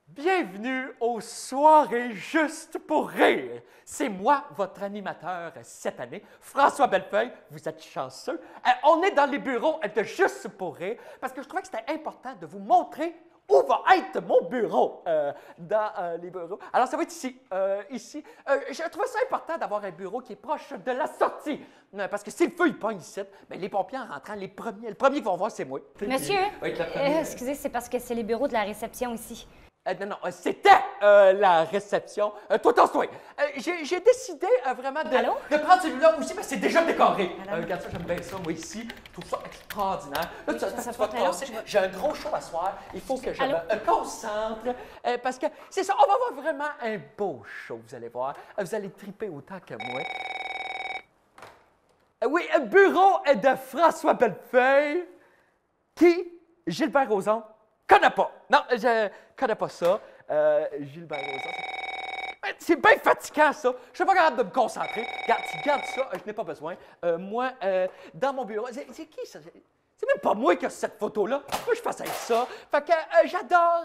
Bienvenue aux soirées juste pour rire. C'est moi, votre animateur cette année, François Bellefeuille. Vous êtes chanceux. On est dans les bureaux de Juste pour rire parce que je trouvais que c'était important de vous montrer où va être mon bureau dans les bureaux. Alors, ça va être ici. Je trouvais ça important d'avoir un bureau qui est proche de la sortie. Parce que si le feu, il pogne ici, bien, les pompiers, en rentrant, le premier qui vont voir, c'est moi. Monsieur, Oui, excusez, c'est parce que c'est les bureaux de la réception ici. Non, c'était la réception. Toi, toi. J'ai décidé vraiment de prendre celui-là aussi, parce que c'est déjà décoré. Regarde ça, j'aime bien ça, moi, ici. Je trouve ça extraordinaire. Là, Oui, tu vas te passer. J'ai un gros show à soir. Il faut que je me concentre. Parce que c'est ça, on va avoir vraiment un beau show, vous allez voir. Vous allez triper autant que moi. Oui, bureau de François Bellefeuille, qui, Gilbert Rozon, connais pas. Non, je connais pas ça. Gilbert Rozon. C'est bien fatigant, ça. Je suis pas capable de me concentrer. Regarde ça, je n'ai pas besoin. Moi, dans mon bureau, c'est qui ça? C'est même pas moi qui ai cette photo-là. Moi, je fasse avec ça. Fait que j'adore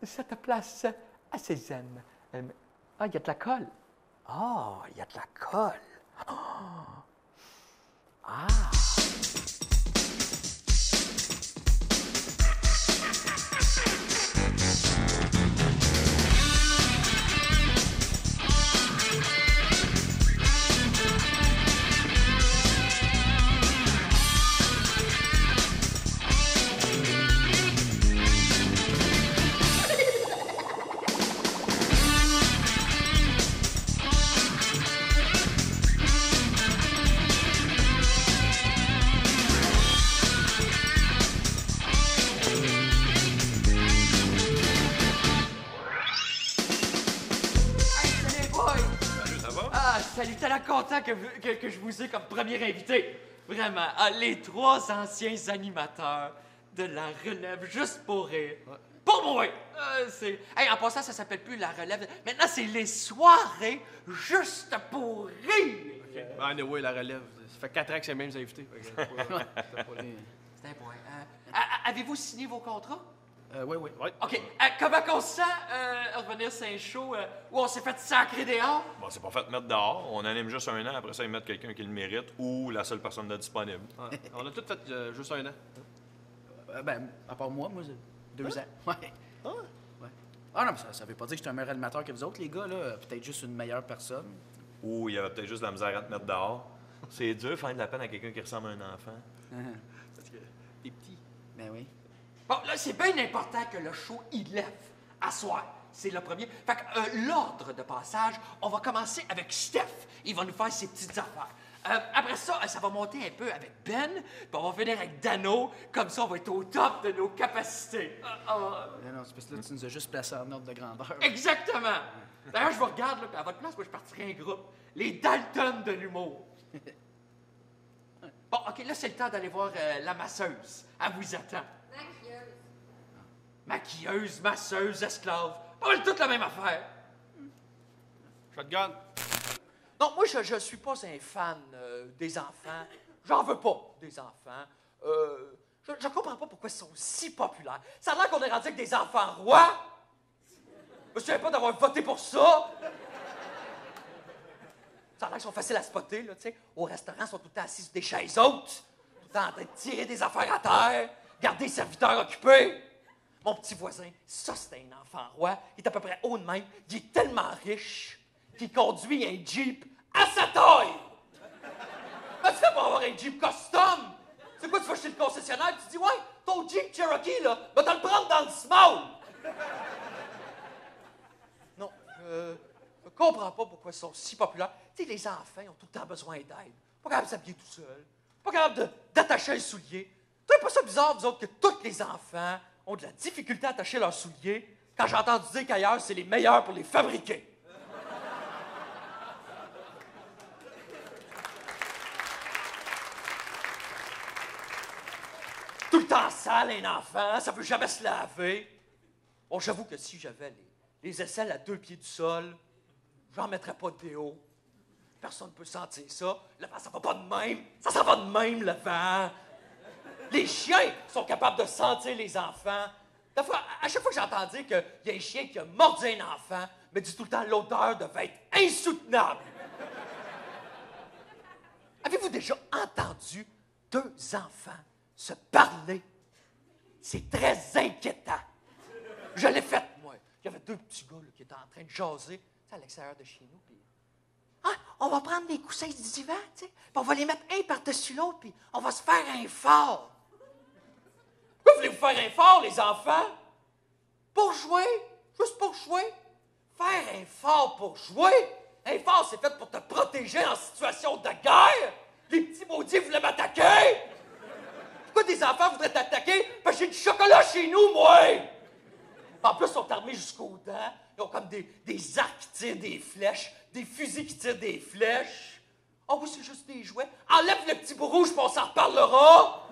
cette place assez zen. Il y a de la colle. Il y a de la colle. Salut, tellement content que je vous ai comme premier invité. Vraiment, les trois anciens animateurs de la relève juste pour rire. Ouais. Pour moi! En passant, ça s'appelle plus la relève. Maintenant, c'est les soirées juste pour rire. Okay. Anyway, la relève, ça fait 4 ans que c'est les mêmes invités. C'est un point. Avez-vous signé vos contrats? Oui. OK. Comment on se sent revenir sur un show où on s'est fait sacrer dehors? Bon, c'est pas fait mettre dehors. On anime juste un an. Après ça, ils mettent quelqu'un qui le mérite ou la seule personne de disponible. Ouais. On a tout fait juste un an. À part moi, 2 ans. Ouais. Ah non, mais ça veut pas dire que je suis un meilleur animateur que vous autres, les gars, là. Peut-être juste une meilleure personne. Ou il y avait peut-être juste de la misère à te mettre dehors. C'est dur faire de la peine à quelqu'un qui ressemble à un enfant. Parce que t'es petit. Ben oui. Bon, là, c'est bien important que le show, il lève à soir. C'est le premier. Fait que l'ordre de passage, on va commencer avec Steph. Il va nous faire ses petites affaires. Après ça, ça va monter un peu avec Ben, puis on va finir avec Dano. Comme ça, on va être au top de nos capacités. Non, c'est parce que là, tu nous as juste placés en ordre de grandeur. Exactement. D'ailleurs, je vous regarde, là, puis à votre place, moi, je partirais un groupe. Les Dalton de l'humour. Bon, OK, là, c'est le temps d'aller voir la masseuse. Elle vous attend. Maquilleuse, masseuse, esclave. Pas mal toute la même affaire. Shotgun. Non, moi, je suis pas un fan des enfants. J'en veux pas, des enfants. Je comprends pas pourquoi ils sont si populaires. Ça a l'air qu'on est rendu avec des enfants rois. Je me souviens pas d'avoir voté pour ça. Ça a l'air qu'ils sont faciles à spotter, là, tu sais. Au restaurant, ils sont tout le temps assis sur des chaises hautes, tout le temps en train de tirer des affaires à terre, garder les serviteurs occupés. Mon petit voisin, ça, c'est un enfant roi. Il est à peu près haut de même. Il est tellement riche qu'il conduit un Jeep à sa taille. Tu fais pour avoir un Jeep custom? C'est quoi, tu vas chez le concessionnaire, tu dis, ouais, ton Jeep Cherokee, là, va te le prendre dans le small. Non, je comprends pas pourquoi ils sont si populaires. Tu sais, les enfants, ils ont tout le temps besoin d'aide. Pas capable de s'habiller tout seul. Pas capable d'attacher un soulier. Tu sais pas ça bizarre, vous autres, que tous les enfants ont de la difficulté à attacher leurs souliers quand j'ai entendu dire qu'ailleurs, c'est les meilleurs pour les fabriquer. Tout le temps sale, un enfant, ça veut jamais se laver. Bon, j'avoue que si j'avais les aisselles à 2 pieds du sol, j'en mettrais pas de déo. Personne ne peut sentir ça. Le vent, ça va pas de même. Ça s'en va de même, le vent. Les chiens sont capables de sentir les enfants. À chaque fois que j'entends dire qu'il y a un chien qui a mordu un enfant, me dit tout le temps l'odeur devait être insoutenable. Avez-vous déjà entendu deux enfants se parler? C'est très inquiétant. Je l'ai fait, moi. Il y avait deux petits gars là, qui étaient en train de jaser à l'extérieur de chez nous. Puis... Ah, on va prendre des coussins du divan, tu sais, puis on va les mettre un par-dessus l'autre, puis on va se faire un fort. Pourquoi voulez-vous faire un fort, les enfants? Pour jouer. Juste pour jouer. Faire un fort pour jouer. Un fort, c'est fait pour te protéger en situation de guerre. Les petits maudits voulaient m'attaquer. Pourquoi des enfants voudraient t'attaquer? Parce que j'ai du chocolat chez nous, moi. En plus, ils sont armés jusqu'aux dents. Ils ont comme des arcs qui tirent des flèches, des fusils qui tirent des flèches. Oh oui, c'est juste des jouets. Enlève le petit bout rouge, puis on s'en reparlera.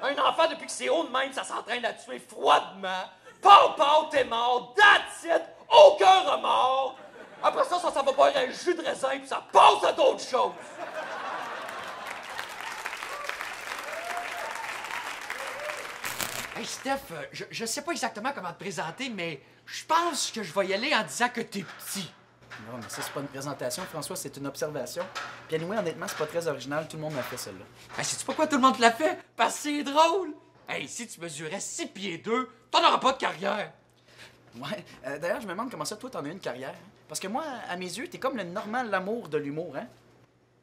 Un enfant, depuis que c'est haut de même, ça s'entraîne à tuer froidement. Pow, t'es mort. That's it. Aucun remords. Après ça, ça va boire un jus de raisin, puis ça passe à d'autres choses. Hey Steph, je sais pas exactement comment te présenter, mais je pense que je vais y aller en disant que t'es petit. Non, mais ça, c'est pas une présentation, François, c'est une observation. Puis anyway, honnêtement, c'est pas très original, tout le monde m'a fait celle-là. Hey, sais-tu pourquoi tout le monde te l'a fait? Parce que c'est drôle! Hey, si tu mesurais 6 pieds 2, t'en auras pas de carrière! Ouais, d'ailleurs, je me demande comment ça, toi, t'en as une carrière. Hein? Parce que moi, à mes yeux, t'es comme le normal l'amour de l'humour, hein?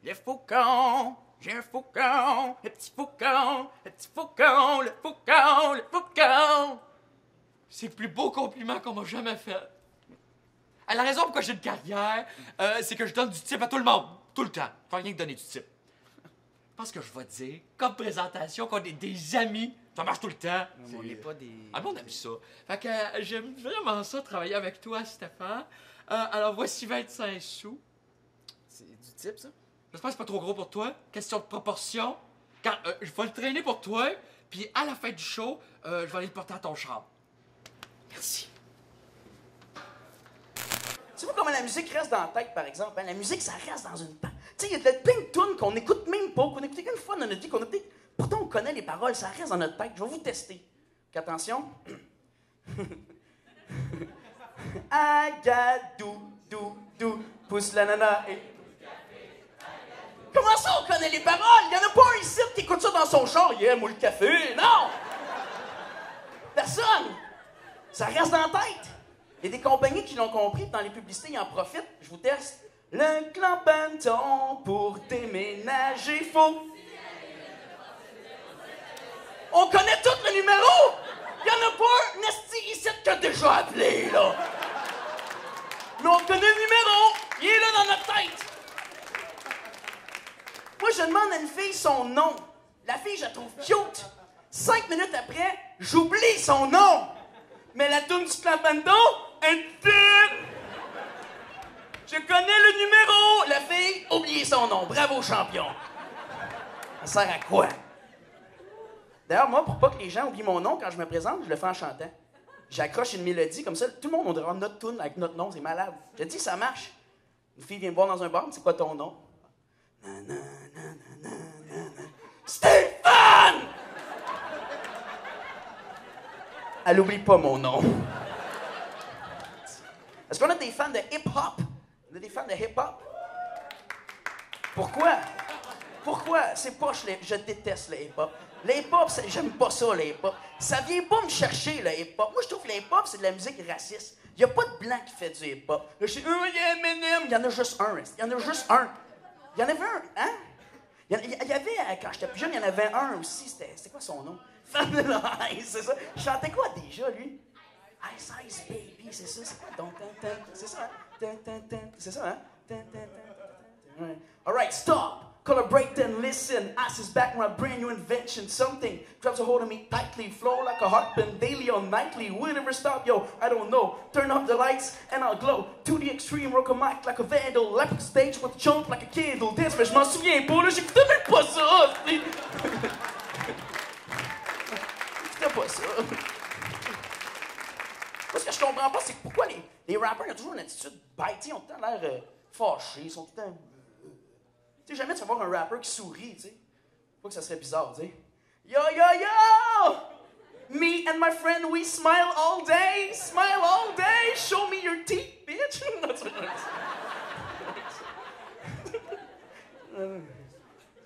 Le faucon, j'ai un faucon, le petit faucon, le petit faucon, le faucon, le faucon. C'est le plus beau compliment qu'on m'a jamais fait. Hey, la raison pourquoi j'ai une carrière, c'est que je donne du type à tout le monde, tout le temps. Je fais rien que donner du type. Je pense que je vais te dire, comme présentation, qu'on est des amis. Ça marche tout le temps. On n'est pas des... Ah, bon, on aime ça. Fait que j'aime vraiment ça, travailler avec toi, Stéphane. Alors, voici 25 sous. C'est du type, ça? J'espère que c'est pas trop gros pour toi. Question de proportion. Car je vais le traîner pour toi, puis à la fin du show, je vais aller le porter à ton char. Merci. Tu vois comment la musique reste dans la tête, par exemple? Hein? La musique, ça reste dans une... Tu sais, il y a plein de tunes qu'on écoute même pas, qu'on écoute qu'une fois dans notre vie, qu'on a peut-être... Pourtant, on connaît les paroles, ça reste dans notre tête. Je vais vous tester. Donc, attention. Agadou, dou, pousse la nana et... Comment ça, on connaît les paroles? Il y en a pas un ici qui écoute ça dans son char. Yeah, moi le café. Non! Personne! Ça reste dans la tête. Il y a des compagnies qui l'ont compris, dans les publicités, ils en profitent. Je vous teste. Le clampanton pour déménager faux. On connaît tout le numéro! Il y en a pas un esti ici qui a déjà appelé, là. Mais on connaît le numéro. Il est là dans notre tête. Moi, je demande à une fille son nom. La fille, je la trouve cute. 5 minutes après, j'oublie son nom. Mais la toune du clapando, elle dit... Je connais le numéro. La fille, oubliez son nom. Bravo, champion. Ça sert à quoi? D'ailleurs, moi, pour pas que les gens oublient mon nom quand je me présente, je le fais en chantant. J'accroche une mélodie, comme ça, tout le monde on dirait notre tune avec notre nom, c'est malade. Je te dis, ça marche. Une fille vient me voir dans un bar, c'est quoi ton nom? Stéphane! Elle oublie pas mon nom. Est-ce qu'on a des fans de hip-hop? On a des fans de hip-hop? Pourquoi? Pourquoi? C'est poche, je déteste le hip-hop. Le hip-hop, j'aime pas ça, le hip-hop. Ça vient pas me chercher, le hip-hop. Moi, je trouve que le hip-hop, c'est de la musique raciste. Il y a pas de blanc qui fait du hip-hop. Là, je suis Eminem. Il y en a juste un. Il y en a juste un. Il y en avait un, hein? Il y avait, quand j'étais plus jeune, il y en avait un aussi. C'était quoi son nom? Vanilla Ice, c'est ça. Il chantait quoi déjà, lui? Ice Ice Baby, c'est ça. C'est quoi? C'est ça, hein? C'est ça, hein? All right, stop. Collaborate and listen. Ass is back on a brand new invention. Something grabs a hold of me tightly. Flow like a heartbeat daily or nightly. Will it ever stop? Yo, I don't know. Turn off the lights and I'll glow. To the extreme, rock a mic like a vandal. Lap stage with a jump like a candle. Dance, mais je m'en souviens pas, là. J'écoutais même pas ça. J'écoutais pas ça. Moi, ce que je comprends pas, c'est pourquoi les rappers ont toujours une attitude bête. Ils ont tout le temps l'air fâchés. Ils sont tout le temps... Tu sais, jamais tu vas voir un rappeur qui sourit, tu sais. Pas que ça serait bizarre, tu sais. Yo, yo, yo! Me and my friend, we smile all day. Smile all day. Show me your teeth, bitch.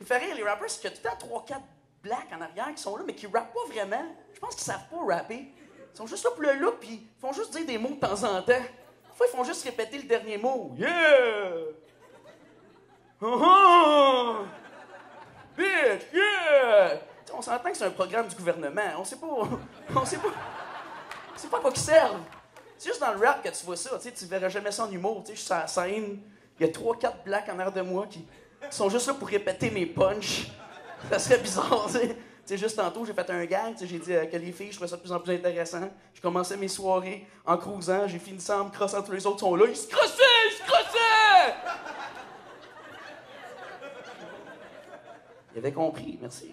Il fait rire, les rappers, c'est qu'il y a tout le temps 3-4 blacks en arrière qui sont là, mais qui rappent pas vraiment. Je pense qu'ils savent pas rapper. Ils sont juste là pour le look, puis ils font juste dire des mots de temps en temps. Des fois, ils font juste répéter le dernier mot. Yeah! Bitch, yeah! T'sais, on s'entend que c'est un programme du gouvernement. On sait pas à quoi qu'ils servent. C'est juste dans le rap que tu vois ça. Tu verras jamais ça en humour. Je suis sur la scène, il y a 3-4 blacks en arrière de moi qui sont juste là pour répéter mes punchs. Ça serait bizarre, tu sais. Juste tantôt, j'ai fait un gag, j'ai dit que les filles, je trouvais ça de plus en plus intéressant. Je commençais mes soirées en cruisant, j'ai fini ça en me crossant, tous les autres sont là, ils se crossaient! Ils avaient compris, merci.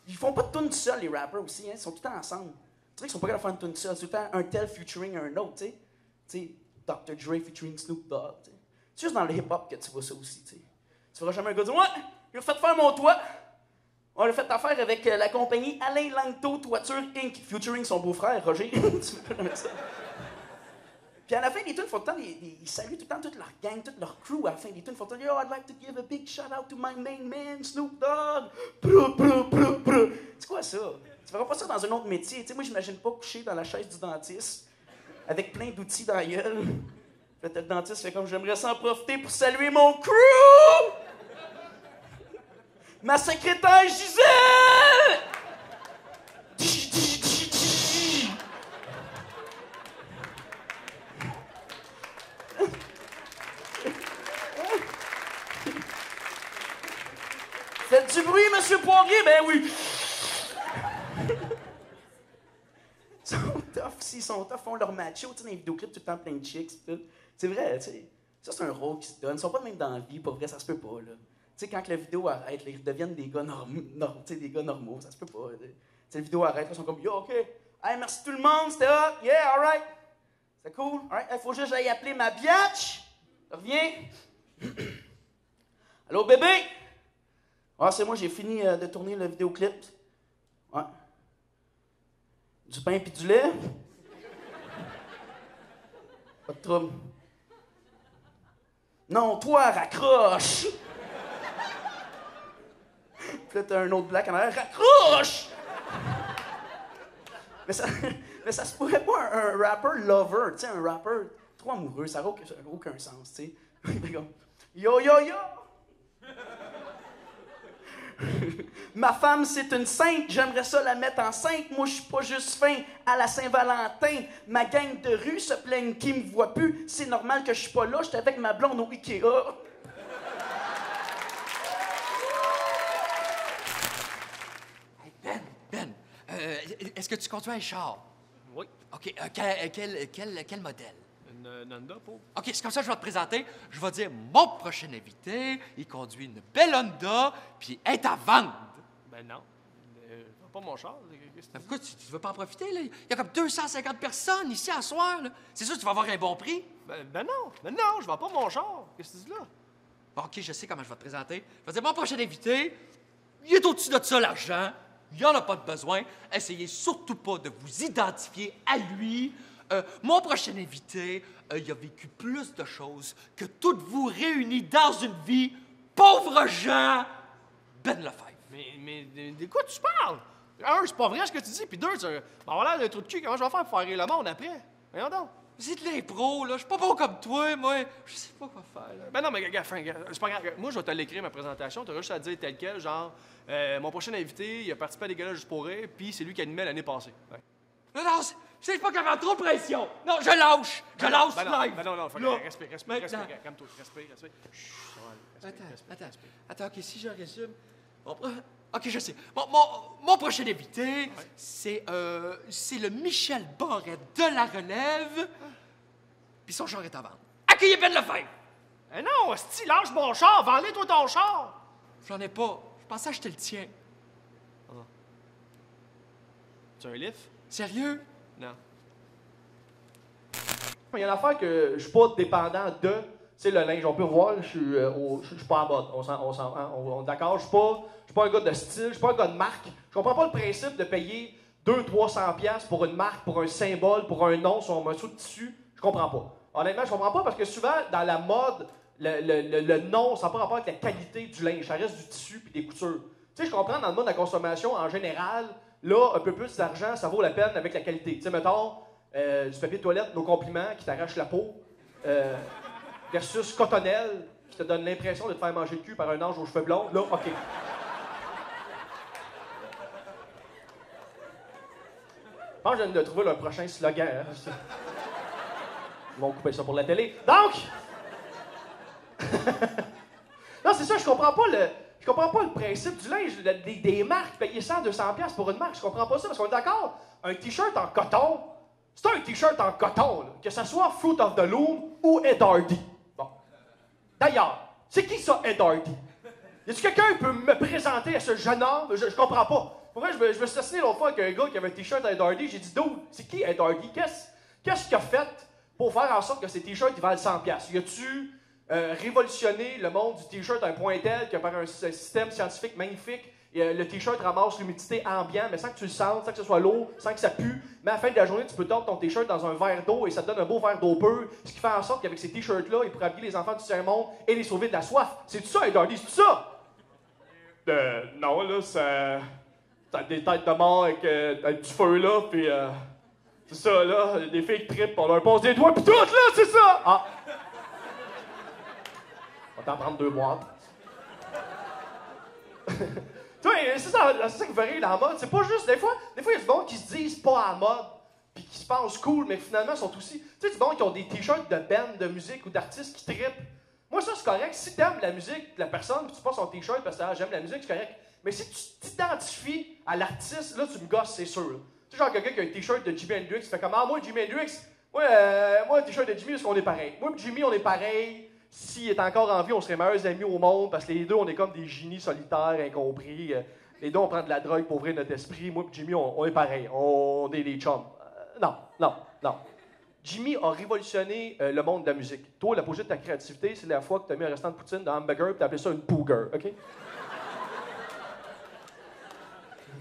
Ils font pas de tune tout seuls, les rappers aussi, hein. Ils sont tout le temps ensemble. Tu sais qu'ils sont pas capables de faire une tune tout seul, c'est tout le temps un tel featuring un autre, tu sais. Tu sais, Dr. Dre featuring Snoop Dogg, tu sais. C'est juste dans le hip-hop que tu vois ça aussi, tu sais. Tu verras jamais un gars dire « Ouais, j'ai fait faire mon toit. On a fait affaire avec la compagnie Alain Langto Toiture Inc. featuring son beau-frère, Roger. » Tu peux jamais ça. Puis à la fin des tunes, ils saluent tout le temps toute leur gang, toute leur crew. À la fin des tunes, ils font tout le temps « Yo, I'd like to give a big shout-out to my main man, Snoop Dogg. » C'est quoi ça? Tu verras pas ça dans un autre métier. Tu sais, moi, j'imagine pas coucher dans la chaise du dentiste avec plein d'outils dans la gueule. Puis le dentiste fait comme « J'aimerais s'en profiter pour saluer mon crew! » Ma secrétaire Gisèle! Faites du bruit, Monsieur Poirier? Ben oui! Ils sont tough, s'ils sont tough, font leur macho, tu sais, dans les vidéoclips, tout le temps plein de chicks, tout. C'est vrai, tu sais. Ça, c'est un rôle qui se donne. Ils sont pas de même dans la vie, pas vrai, ça se peut pas, là. Tu sais, quand la vidéo arrête, ils deviennent des gars des gars normaux, ça se peut pas. Tu sais, la vidéo arrête, ils sont comme « Yo, OK. Hey, merci tout le monde, c'était hot. Yeah, all right. C'est cool. All right, il faut juste que j'aille appeler ma biatch. Reviens. Allô, bébé? Ah, c'est moi, j'ai fini de tourner le vidéoclip. Ouais. Du pain pis du lait? Pas de trouble. Non, toi, raccroche! Puis là, t'as un autre black en arrière. Raccroche! mais ça se pourrait pas un rapper lover, tu sais, un rapper trop amoureux, ça n'a aucun sens, tu sais. Yo, yo, yo! Ma femme, c'est une sainte, j'aimerais ça la mettre enceinte. Moi, je suis pas juste fin à la Saint-Valentin. Ma gang de rue se plaignent qu'ils me voient plus. C'est normal que je suis pas là, j'étais avec ma blonde au Ikea. Ben, est-ce que tu conduis un char? Oui. OK, quel modèle? Une Honda, pour. OK, c'est comme ça que je vais te présenter. Je vais dire, mon prochain invité, il conduit une belle Honda, puis est à vendre. Ben non. Pas mon char. Pourquoi tu veux pas en profiter, là? Il y a comme 250 personnes ici à soir, là. C'est sûr que tu vas avoir un bon prix. Ben non, je vends pas mon char. Qu'est-ce que tu dis là? Bon, OK, je sais comment je vais te présenter. Je vais dire, mon prochain invité, il est au-dessus de ça, l'argent. Il n'y en a pas de besoin. Essayez surtout pas de vous identifier à lui. Mon prochain invité, il a vécu plus de choses que toutes vous réunies dans une vie. Pauvres gens! Ben Lefebvre. Mais de quoi tu parles? Un, c'est pas vrai ce que tu dis, puis deux, c'est l'air d'un trou de cul. Comment je vais faire pour faire rire le monde après? Voyons donc. C'est de l'impro, là. Je suis pas bon comme toi, moi. Je sais pas quoi faire, là. Ben non, mais gars, Frank, c'est pas grave. Moi, je vais te l'écrire, ma présentation. Tu auras juste à dire tel quel, genre, mon prochain invité, il a participé à des galas juste pour rire, puis c'est lui qui animait l'année passée. Ouais. Non, c'est pas qu'il y avait trop de pression. Non, je lâche. Je lâche live. Ben non, respire, calme-toi, respire. Attends, OK, si je résume... OK, je sais. Mon prochain invité, c'est le Michel Barrette de la relève, puis son char est à vendre. Accueillez Ben Lefebvre! Eh non, esti, lâche mon char, vends-les toi ton char! J'en ai pas. Je pensais acheter le tien. Tu as un lift? Sérieux? Non. Il y a une affaire que je suis pas dépendant de. sais, le linge, on peut voir, je suis pas en mode. D'accord? Je suis pas un gars de style, je suis pas un gars de marque. Je comprends pas le principe de payer 200-300$ pour une marque, pour un symbole, pour un nom sur un morceau de tissu. Je comprends pas. Honnêtement, je comprends pas parce que souvent, dans la mode, le nom, ça n'a pas rapport avec la qualité du linge. Ça reste du tissu puis des coutures. Tu sais, je comprends dans le mode de la consommation, en général, là, un peu plus d'argent, ça vaut la peine avec la qualité. Tu sais, mettons, du papier de toilette, nos compliments, qui t'arrache la peau, versus Cotonnelle, qui te donne l'impression de te faire manger le cul par un ange aux cheveux blonds. Là, OK. Je pense que je viens de trouver le prochain slogan. Hein. Ils vont couper ça pour la télé. Donc! Non, c'est ça, je comprends pas le principe du linge, des marques, payer 100-200$ pour une marque. Je comprends pas ça, parce qu'on est d'accord. Un T-shirt en coton, c'est un T-shirt en coton, là, que ce soit Fruit of the Loom ou Ed Hardy. Bon. D'ailleurs, c'est qui ça, Ed Hardy? Y a-tu quelqu'un qui peut me présenter à ce jeune homme? Je comprends pas. Pour vrai, je me suis assigné l'autre fois avec un gars qui avait un T-shirt Ed Hardy. J'ai dit, dude, c'est qui Ed Hardy? Qu'est-ce qu'il a fait pour faire en sorte que ces T-shirts ils valent 100$? Y a-tu révolutionné le monde du T-shirt à un point tel que par un système scientifique magnifique, le T-shirt ramasse l'humidité ambiante, mais sans que tu le sentes, sans que ce soit lourd, sans que ça pue. Mais à la fin de la journée, tu peux tordre ton T-shirt dans un verre d'eau et ça te donne un beau verre d'eau pure, ce qui fait en sorte qu'avec ces T-shirts-là, ils pourraient habiller les enfants du tiers-monde et les sauver de la soif. C'est tout ça, Ed Hardy, c'est tout ça? Non, là, ça a des têtes de mort avec du feu, là, puis c'est ça, là, des filles qui trippent, on leur passe des doigts, pis tout, là, c'est ça! Ah! On va t'en prendre 2 boîtes. Tu vois, c'est ça qui me fait rire dans la mode. C'est pas juste. Des fois, il y a du monde qui se disent pas à la mode, puis qui se pensent cool, mais finalement sont aussi. Tu sais, du monde qui ont des t-shirts de band, de musique ou d'artistes qui trippent. Moi, ça, c'est correct. Si t'aimes la musique de la personne, puis tu passes son t-shirt parce que j'aime la musique, c'est correct. Mais si tu t'identifies à l'artiste, là, tu me gosses, c'est sûr. Là. Tu sais, genre quelqu'un qui a un t-shirt de Jimi Hendrix, qui fait comme, ah, moi, Jimi Hendrix, moi, un t-shirt de Jimi, parce qu'on est pareil. Moi et Jimi, on est pareil. S'il est encore en vie, on serait meilleurs amis au monde, parce que les deux, on est comme des génies solitaires, incompris. Les deux, on prend de la drogue pour ouvrir notre esprit. Moi et Jimi, on est pareil. On est des chums. Non. Jimi a révolutionné le monde de la musique. Toi, l'apogée de ta créativité, c'est la fois que tu as mis un restant de poutine dans un hamburger et tu as appelé ça une pooger, OK? Tu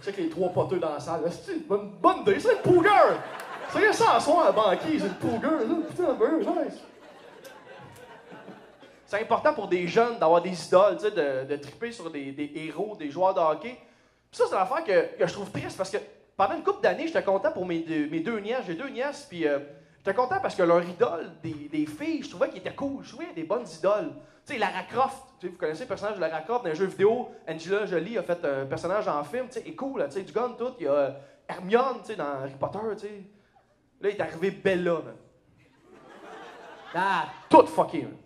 sais que les 3 poteux dans la salle, c'est une bonne idée, c'est une pooger! C'est ça, à soir à la banquise, une pooger, là, putain, nice! C'est important pour des jeunes d'avoir des idoles, tu sais, de triper sur des héros, des joueurs de hockey. Puis ça, c'est l'affaire que je trouve triste, parce que pendant une couple d'années, j'étais content pour mes 2 nièces. J'ai 2 nièces, puis j'étais content parce que leur idole, des filles, je trouvais qu'ils étaient cool. Je trouvais qu'il y a des bonnes idoles. Tu sais, Lara Croft, tu sais, vous connaissez le personnage de Lara Croft dans un jeu vidéo. Angela Jolie a fait un personnage en film, tu sais, elle est cool, tu sais, du gun, tout. Il y a Hermione, tu sais, dans Harry Potter, tu sais. Là, il est arrivé Bella, man. Ah, tout fucké, man.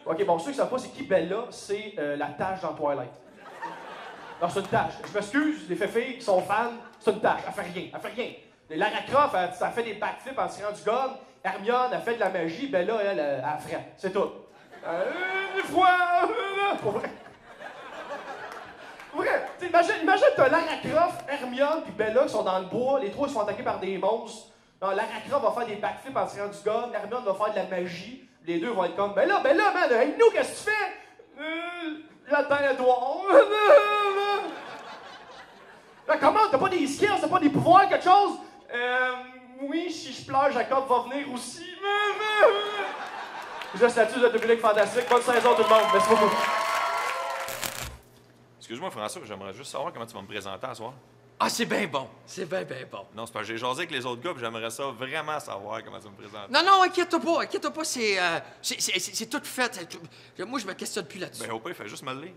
OK, bon, ceux qui ne savent pas c'est qui Bella, c'est la tâche dans Twilight. Non, c'est une tâche. Je m'excuse, les filles qui sont fans, c'est une tâche. Elle fait rien. Lara Croft, elle fait des backflips en tirant du gun. Hermione, elle fait de la magie. Bella, elle frappe. C'est tout. Une fois... Pour vrai. Pour vrai. Imagine, t'as Lara Croft, Hermione, puis Bella qui sont dans le bois. Les 3 ils se font attaquer par des monstres. Non, Lara Croft va faire des backflips en tirant du gun. Hermione va faire de la magie. Les deux vont être comme, ben là, man, avec nous, qu'est-ce que tu fais? J'attends Edouard. Là, comment? T'as pas des skills, t'as pas des pouvoirs, quelque chose? Oui, si je pleure, Jacob va venir aussi. Je statue de public fantastique. Bonne saison, tout le monde. Merci beaucoup. Excuse-moi, François, j'aimerais juste savoir comment tu vas me présenter à soir. Ah, c'est bien bon. C'est bien bon. Non, c'est parce que j'ai jasé avec les autres gars, puis j'aimerais ça vraiment savoir comment tu vas me présenter. Non, inquiète-toi pas, c'est tout fait. Moi, je me questionne plus là-dessus. Ben, au pire, fais juste me le lire.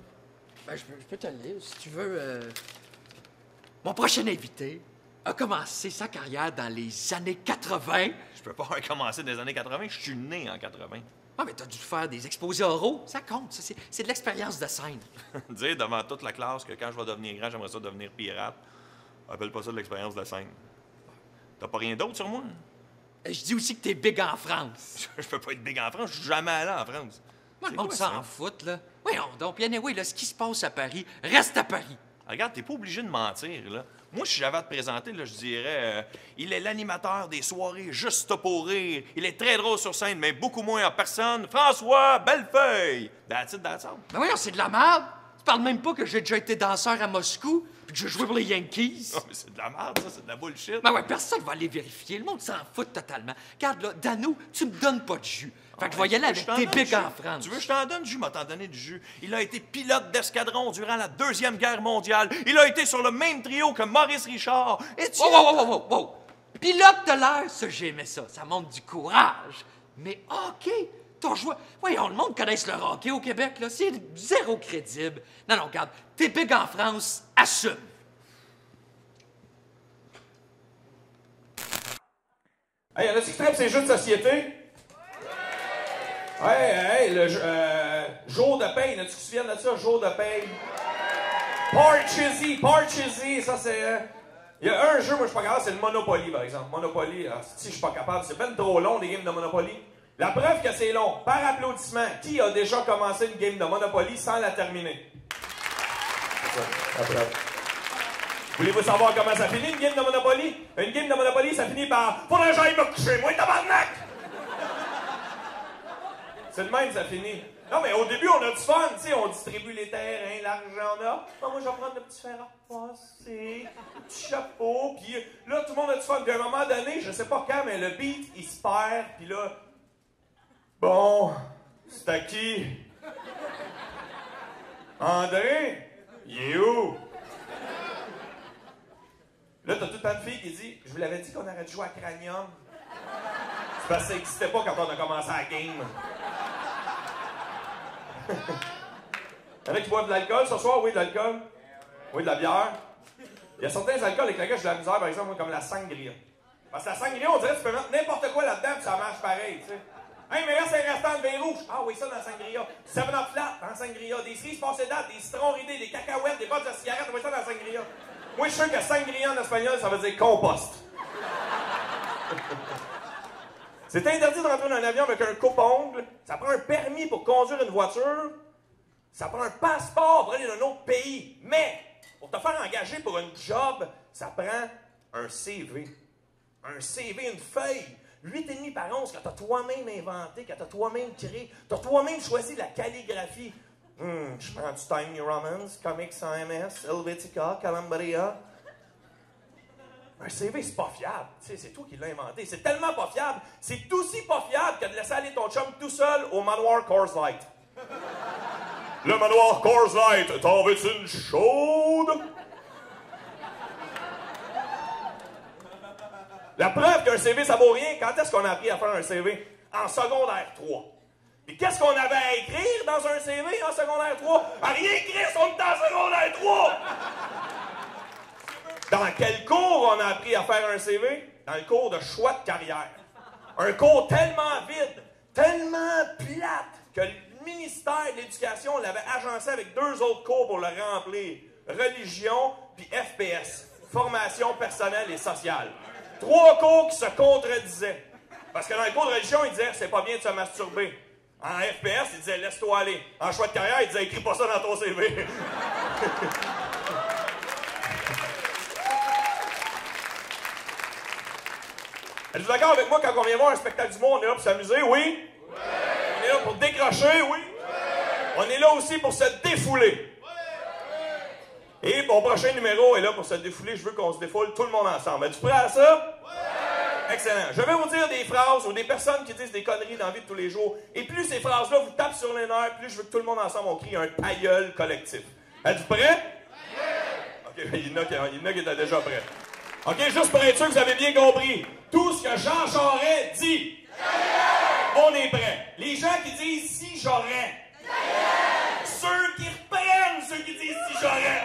Ben, je peux te le lire, si tu veux. Mon prochain invité a commencé sa carrière dans les années 80. Je peux pas recommencer dans les années 80, je suis né en 80. Ah, mais t'as dû faire des exposés oraux. Ça compte, ça, c'est de l'expérience de scène. Dire devant toute la classe que quand je vais devenir grand, j'aimerais ça devenir pirate. Appelle pas ça de l'expérience de scène. T'as pas rien d'autre sur moi? Je dis aussi que t'es big en France. Je peux pas être big en France, je suis jamais allé en France. Moi, le monde s'en fout, là. Voyons donc, bien oui, là, ce qui se passe à Paris, reste à Paris. Regarde, t'es pas obligé de mentir, là. Moi, si j'avais à te présenter, là, je dirais il est l'animateur des soirées juste pour rire. Il est très drôle sur scène, mais beaucoup moins en personne. François Bellefeuille. That's it, that's all. Ben voyons, c'est de la merde. Tu parles même pas que j'ai déjà été danseur à Moscou puis que j'ai joué pour les Yankees. Non, mais c'est de la merde, ça, c'est de la bullshit. Ben ouais, personne va aller vérifier. Le monde s'en fout totalement. Regarde, là, Dano, tu me donnes pas de jus. Fait que je vais y aller avec tes pics en France. Tu veux que je t'en donne du jus? M'a t'en donné du jus. Il a été pilote d'escadron durant la Deuxième Guerre mondiale. Il a été sur le même trio que Maurice Richard. Et tu... Wow. Pilote de l'air, ça, j'aimais ça. Ça montre du courage. Mais hockey, t'as joué... Voyons, le monde connaisse le hockey au Québec, là. C'est zéro crédible. Non, regarde, tes pics en France, assume. Hey, y'en a-tu qui trippent ces jeux de société? Hey, le jour de paye, y'en a-tu qui se souviennent de ça, jour de paye? Parcheesi, ça c'est... Il y a un jeu, moi je suis pas capable, c'est le Monopoly par exemple. Monopoly, si je suis pas capable, c'est ben trop long des games de Monopoly. La preuve que c'est long, par applaudissement, qui a déjà commencé une game de Monopoly sans la terminer? C'est ça, la preuve. Voulez-vous savoir comment ça finit, une game de Monopoly? Une game de Monopoly, ça finit par « Faudrait que j'aille me coucher, moi, tabarnak! » C'est de même, ça finit. Non, mais au début, on a du fun, tu sais, on distribue les terrains, l'argent, là. Moi, je vais prendre le petit fer à passer, le petit chapeau, puis là, tout le monde a du fun. Puis à un moment donné, je sais pas quand, mais le beat, il se perd, puis là... Bon, c'est à qui? André? Il est où? Là, t'as toute une fille qui dit « Je vous l'avais dit qu'on aurait dû jouer à Cranium. » C'est parce que ça n'existait pas quand on a commencé la game. Il y en a qui boivent de l'alcool ce soir? Oui, de l'alcool. Oui, de la bière. Il y a certains alcools avec lesquels j'ai de la misère, par exemple, comme la sangria. Parce que la sangria, on dirait que tu peux mettre n'importe quoi là-dedans puis ça marche pareil, tu sais. Hey, mais là, c'est un restant de vin rouge. Ah oui, ça dans la sangria. 7-Up flat dans la sangria. Des cerises passées dates, des citrons ridés, des cacahuètes, des bottes de cigarettes. On voit ça dans la sangria. Moi, je suis sûr que sangria en espagnol, ça veut dire compost. C'est interdit de rentrer dans un avion avec un coupe-ongle. Ça prend un permis pour conduire une voiture. Ça prend un passeport pour aller dans un autre pays. Mais, pour te faire engager pour une job, ça prend un CV. Un CV, une feuille. 8,5 par 11 que tu as toi-même inventé, que tu as toi-même créé. Tu as toi-même choisi la calligraphie. Je prends du Time New Romans, Comics sans MS, Helvetica, Calambria. Un CV, c'est pas fiable. Tu sais, c'est toi qui l'as inventé. C'est tellement pas fiable. C'est aussi pas fiable que de laisser aller ton chum tout seul au manoir Coors Light. Le manoir Coors Light, t'en veux-tu une chaude? La preuve qu'un CV, ça vaut rien, quand est-ce qu'on a appris à faire un CV? En secondaire 3. Et qu'est-ce qu'on avait à écrire dans un CV en secondaire 3? À rien écrire si on était en secondaire 3! Dans quel cours on a appris à faire un CV? Dans le cours de choix de carrière. Un cours tellement vide, tellement plate, que le ministère de l'Éducation l'avait agencé avec 2 autres cours pour le remplir. Religion puis FPS. Formation personnelle et sociale. 3 cours qui se contredisaient. Parce que dans le cours de religion, il disait « c'est pas bien de se masturber ». En FPS, il disait « laisse-toi aller ». En choix de carrière, il disait « écris pas ça dans ton CV ». Êtes-vous d'accord avec moi quand on vient voir un spectacle d'humour, on est là pour s'amuser, oui? Oui! On est là pour décrocher, oui? Oui! On est là aussi pour se défouler. Oui! Et mon prochain numéro est là pour se défouler. Je veux qu'on se défoule tout le monde ensemble. Êtes-vous prêts à ça? Oui! Excellent. Je vais vous dire des phrases ou des personnes qui disent des conneries dans la vie de tous les jours. Et plus ces phrases-là vous tapent sur les nerfs, plus je veux que tout le monde ensemble on crie un ta gueule collectif. Êtes-vous prêts? Oui! OK, il y en a qui étaient déjà prêts. OK, juste pour être sûr que vous avez bien compris. Tout ce que Jean Charest dit, on est prêts. Les gens qui disent « si j'aurais », ceux qui reprennent ceux qui disent « si j'aurais ».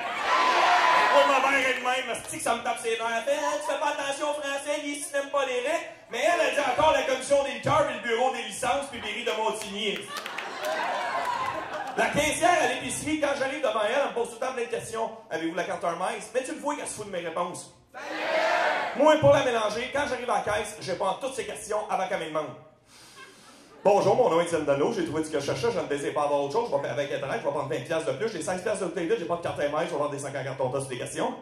Moi, ma mère elle-même, c'est que ça me tape ses nerfs. Elle fait « tu fais pas attention au français, les ici n'aiment pas les règles ». Mais elle dit encore la commission des liqueurs, puis le bureau des licences, puis Berry de Montigny. La caissière à l'épicerie, quand j'arrive devant elle, elle me pose tout le temps plein de questions. « Avez-vous la carte Hermès? » Mais tu le vois qu'elle se fout de mes réponses. Moi, pour la mélanger, quand j'arrive à la caisse, je réponds à toutes ces questions avant qu'elle me demande. Bonjour, mon nom est Étienne Dano, j'ai trouvé ce que je cherchais, je ne désire pas avoir autre chose, je vais avec Internet, je vais prendre 20$ de plus, j'ai 16$ de bouteille, j'ai pas de carte MS, je vais vendre des 5 en carton tas sur des questions.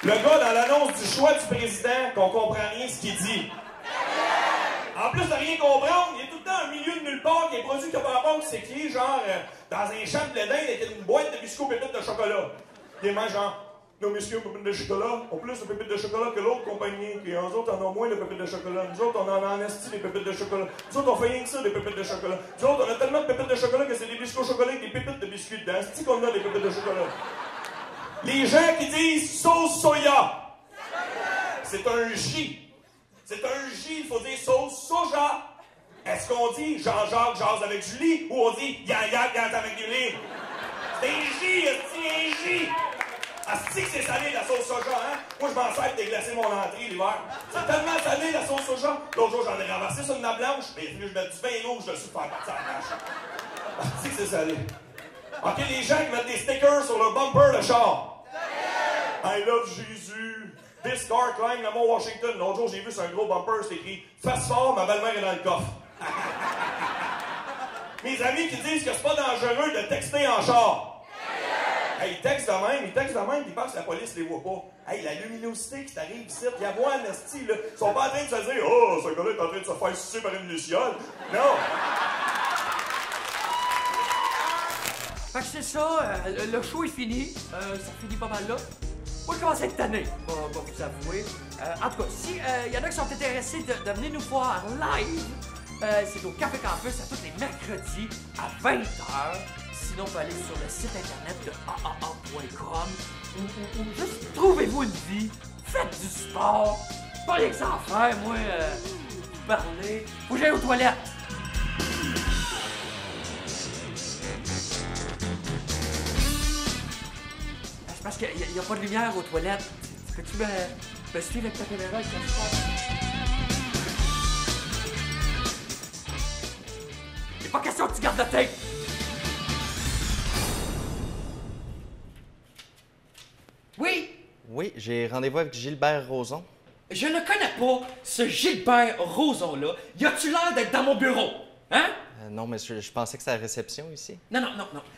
Le gars dans l'annonce du choix du président qu'on comprend rien ce qu'il dit. En plus de rien comprendre, il est tout le temps au milieu de nulle part, il y a un produit qui n'a pas rapport, c'est qui, genre, dans un champ de blé d'Inde avec une boîte de biscuits aux pépites de chocolat. Il est genre, nos messieurs, pépites de chocolat, ont plus de pépites de chocolat que l'autre compagnie, et eux autres en ont moins de pépites de chocolat. Nous autres, on en a en esti des pépites de chocolat. Nous autres, on fait rien que ça, des pépites de chocolat. Nous autres, on a tellement de pépites de chocolat que c'est des biscuits au chocolat avec des pépites de biscuits dedans. C'est qu'on a des pépites de chocolat. Les gens qui disent sauce soya, c'est un J. C'est un J, il faut dire sauce soja. Est-ce qu'on dit Jean-Jacques jase avec Julie ou on dit Yann jase avec Julie? C'est un J, c'est un J. Asti que c'est salé la sauce soja, hein? Moi, je m'en sers pour déglacer mon entrée l'hiver. C'est tellement salé la sauce soja. L'autre jour, j'en ai ramassé sur une nappe blanche, mais il a fallu que je mette du vin rouge dessus pour faire partir la vache. Asti que c'est salé. OK, les gens qui mettent des stickers sur le bumper de char. I love Jésus. This car climb le Mont Washington. L'autre jour, j'ai vu sur un gros bumper, c'est écrit « Fais fort, ma belle-mère est dans le coffre. » Mes amis qui disent que c'est pas dangereux de texter en char. Hey, ils textent de même, ils pensent que la police les voit pas. Hey, la luminosité qui t'arrive ici, il y a moi, Nasty, là. Ils sont pas en train de se dire « Oh, ce gars-là est en train de se faire sucer par une luciole. » Non! Fait que c'est ça, le show est fini. Ça finit pas mal là. Moi, je commence à être tanné, va vous avouer. En tout cas, si y en a qui sont intéressés de venir nous voir live, c'est au Café Campus à tous les mercredis à 20h. Sinon, vous pouvez aller sur le site internet de aaa.com ou juste trouvez-vous une vie, faites du sport, pas rien que ça à faire, moi, parler, faut que j'aille aux toilettes. C'est parce qu'il n'y a pas de lumière aux toilettes. Peux-tu me suivre avec ta caméra avec ton sport? Il n'est pas question que tu gardes la tête! Oui? Oui, j'ai rendez-vous avec Gilbert Rozon. Je ne connais pas ce Gilbert Rozon-là. Y a-tu l'air d'être dans mon bureau? Hein? Non, mais je pensais que c'était la réception ici. Non.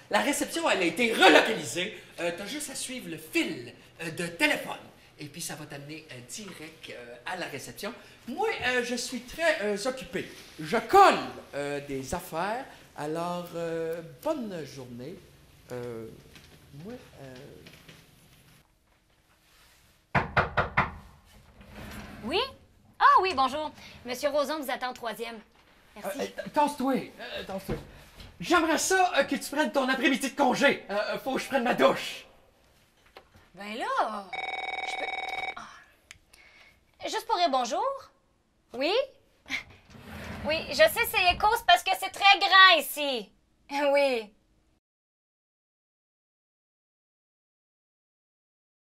La réception, elle a été relocalisée. T'as juste à suivre le fil de téléphone. Et puis, ça va t'amener direct à la réception. Moi, je suis très occupé. Je colle des affaires. Alors, bonne journée. Moi, Oui? Ah oui, bonjour. Monsieur Rozon vous attend au 3e. Merci. Tasse-toi. J'aimerais ça que tu prennes ton après-midi de congé. Faut que je prenne ma douche. Ben là, je peux... Ah. Juste pour dire bonjour? Oui? Oui, je sais c'est écho, c'est parce que c'est très grand ici. Oui.